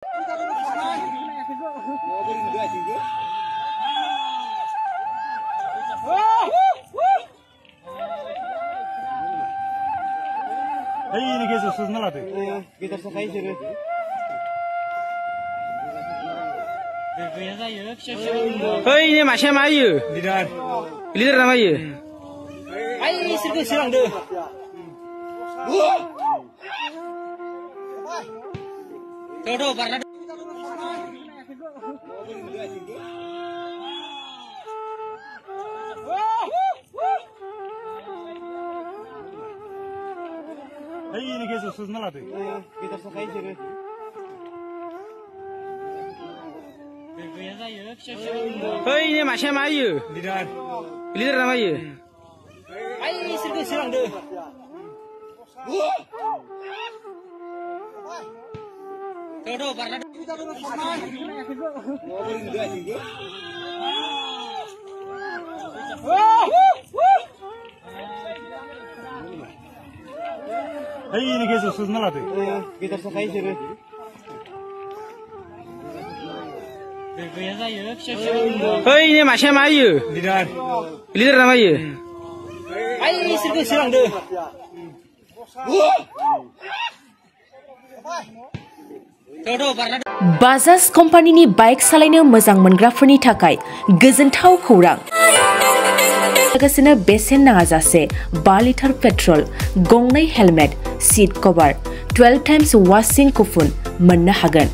Ini guys, susah lah tuh. Kita sakai sih. Ini macam ayu. Leader nama ayu. Ayo sirku silang deh. Dodo karena. Ini guys, susah lah tuh. Kita sakai sih. Ini macam ayu. Leader nama ayu. Ayo sirku silang deh. Dodo karena. Ini guys, susah lah tuh. Kita sakai sih. Ini macam ayu. Leader nama ayu. Ayo sirku silang deh. Dodo karena. Bajaj कम्पानिनि बाइक सालायनो मोजां मोनग्राफोरनि थाखाय गोजोनथाव खौरां। लोगोसेनो बेसेन नाङाजासे 5 लिटार पेट्रल, गंनै हेलमेट, सीट कभार, 12 टाइम्स वाशिं कुपन मोननो हागोन।